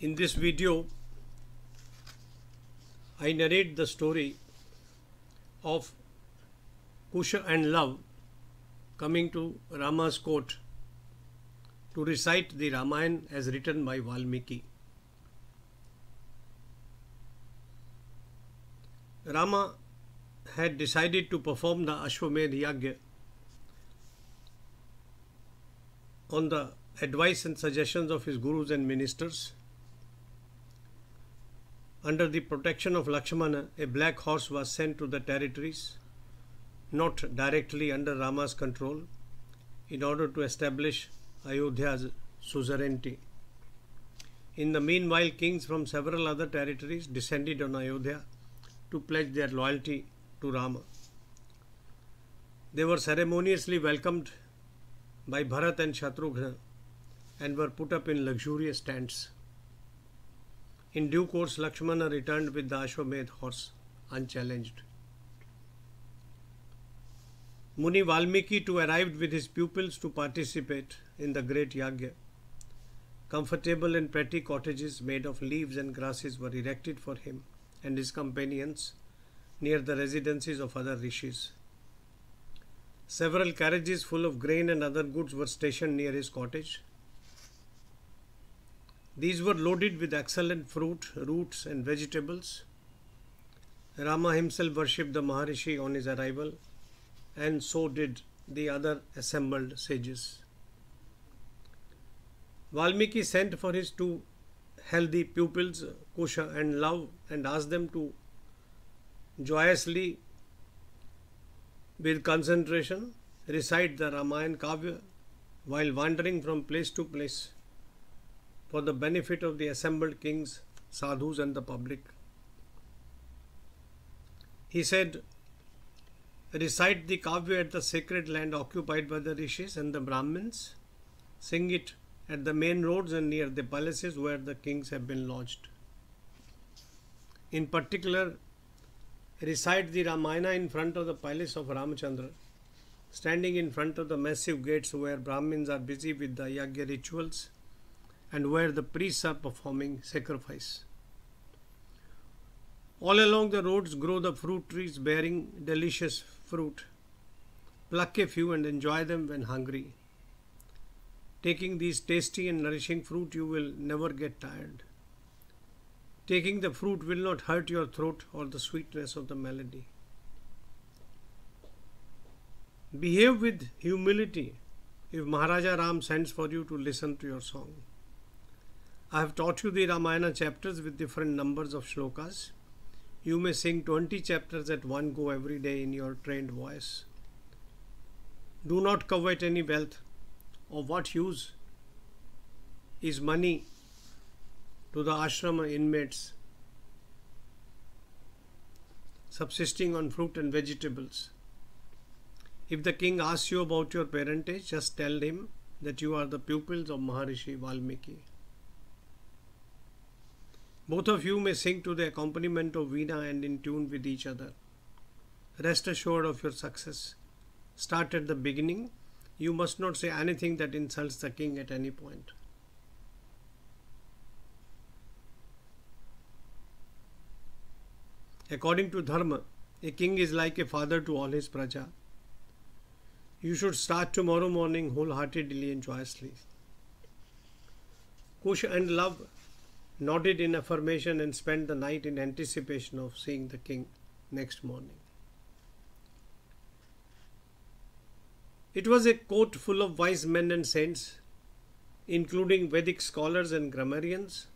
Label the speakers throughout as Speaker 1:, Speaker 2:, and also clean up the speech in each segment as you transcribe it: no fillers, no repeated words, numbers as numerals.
Speaker 1: In this video, I narrate the story of Kusha and Love coming to Rama's court to recite the Ramayana as written by Valmiki. Rama had decided to perform the Ashwamedh Yagya on the advice and suggestions of his gurus and ministers. Under the protection of Lakshmana, a black horse was sent to the territories, not directly under Rama's control, in order to establish Ayodhya's suzerainty. In the meanwhile, kings from several other territories descended on Ayodhya to pledge their loyalty to Rama. They were ceremoniously welcomed by Bharat and Shatrughna and were put up in luxurious tents. In due course, Lakshmana returned with the Ashwamedh horse unchallenged. Muni Valmiki too arrived with his pupils to participate in the great Yagya. Comfortable and pretty cottages made of leaves and grasses were erected for him and his companions near the residences of other rishis. Several carriages full of grain and other goods were stationed near his cottage. These were loaded with excellent fruit, roots and vegetables. Rama himself worshipped the Maharishi on his arrival, and so did the other assembled sages. Valmiki sent for his two healthy pupils, Kusha and Love, and asked them to joyously, with concentration, recite the Ramayana Kavya while wandering from place to place for the benefit of the assembled kings, sadhus and the public. He said, recite the Kavya at the sacred land occupied by the rishis and the Brahmins. Sing it at the main roads and near the palaces where the kings have been lodged. In particular, recite the Ramayana in front of the palace of Ramachandra, standing in front of the massive gates where Brahmins are busy with the Yagya rituals and where the priests are performing sacrifice. All along the roads grow the fruit trees bearing delicious fruit. Pluck a few and enjoy them when hungry. Taking these tasty and nourishing fruit, you will never get tired. Taking the fruit will not hurt your throat or the sweetness of the melody. Behave with humility if Maharaja Ram sends for you to listen to your song. I have taught you the Ramayana chapters with different numbers of shlokas. You may sing 20 chapters at one go every day in your trained voice. Do not covet any wealth. Of what use is money to the ashrama inmates subsisting on fruit and vegetables? If the king asks you about your parentage, just tell him that you are the pupils of Maharishi Valmiki. Both of you may sing to the accompaniment of veena and in tune with each other. Rest assured of your success. Start at the beginning. You must not say anything that insults the king at any point. According to Dharma, a king is like a father to all his praja. You should start tomorrow morning wholeheartedly and joyously. Kusha and Love nodded in affirmation and spent the night in anticipation of seeing the king next morning. It was a court full of wise men and saints, including Vedic scholars and grammarians.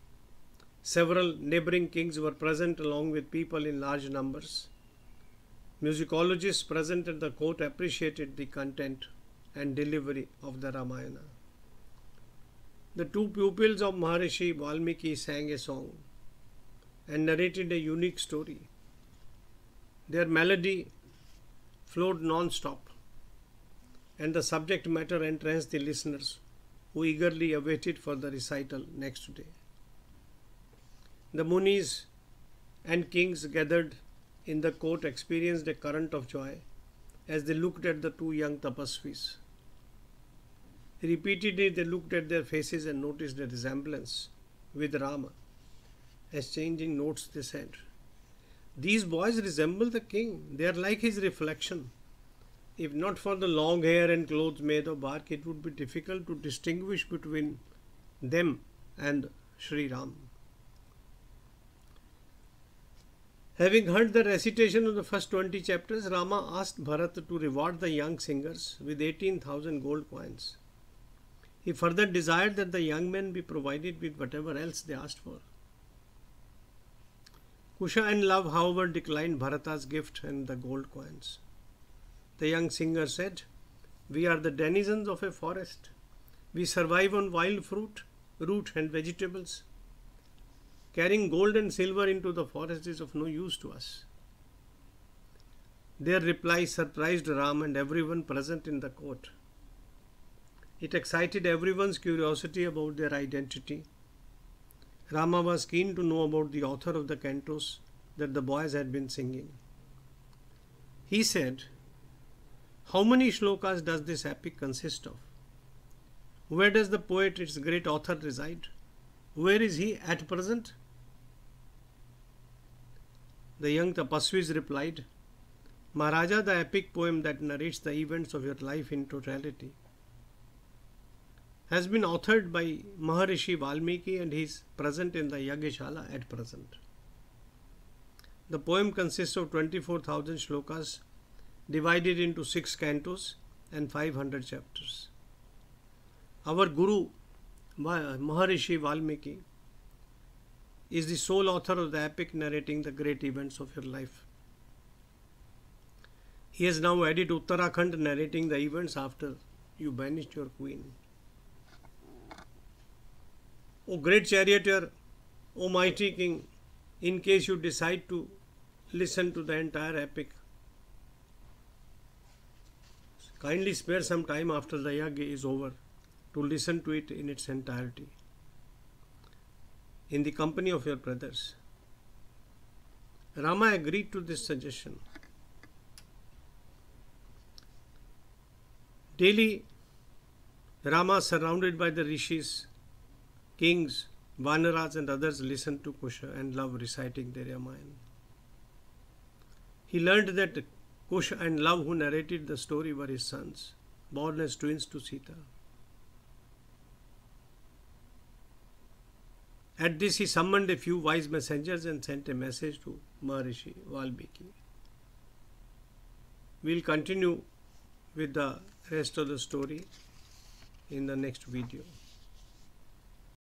Speaker 1: Several neighboring kings were present along with people in large numbers. Musicologists present at the court appreciated the content and delivery of the Ramayana. The two pupils of Maharishi Valmiki sang a song and narrated a unique story. Their melody flowed non-stop, and the subject matter entranced the listeners, who eagerly awaited for the recital next day. The munis and kings gathered in the court experienced a current of joy as they looked at the two young tapasvis. Repeatedly they looked at their faces and noticed a resemblance with Rama. Exchanging notes, they said, "These boys resemble the king. They are like his reflection. If not for the long hair and clothes made of bark, it would be difficult to distinguish between them and Sri Ram." Having heard the recitation of the first 20 chapters, Rama asked Bharat to reward the young singers with 18,000 gold coins. He further desired that the young men be provided with whatever else they asked for. Kusha and Love, however, declined Bharata's gift and the gold coins. The young singer said, "We are the denizens of a forest. We survive on wild fruit, root and vegetables. Carrying gold and silver into the forest is of no use to us." Their reply surprised Ram and everyone present in the court. It excited everyone's curiosity about their identity. Rama was keen to know about the author of the cantos that the boys had been singing. He said, "How many shlokas does this epic consist of? Where does the poet, its great author, reside? Where is he at present?" The young tapasvis replied, "Maharaja, the epic poem that narrates the events of your life in totality has been authored by Maharishi Valmiki and he is present in the Yagashala at present. The poem consists of 24,000 shlokas divided into 6 cantos and 500 chapters. Our Guru, Maharishi Valmiki, is the sole author of the epic narrating the great events of your life. He has now added Uttarakhand narrating the events after you banished your queen. O great charioteer, O mighty king, in case you decide to listen to the entire epic, kindly spare some time after the yagya is over to listen to it in its entirety, in the company of your brothers." Rama agreed to this suggestion. Daily, Rama, surrounded by the rishis, kings, Vanaras and others, listened to Kusha and Love reciting their Ramayana. He learned that Kusha and Love, who narrated the story, were his sons, born as twins to Sita. At this, he summoned a few wise messengers and sent a message to Maharishi Valmiki. We will continue with the rest of the story in the next video.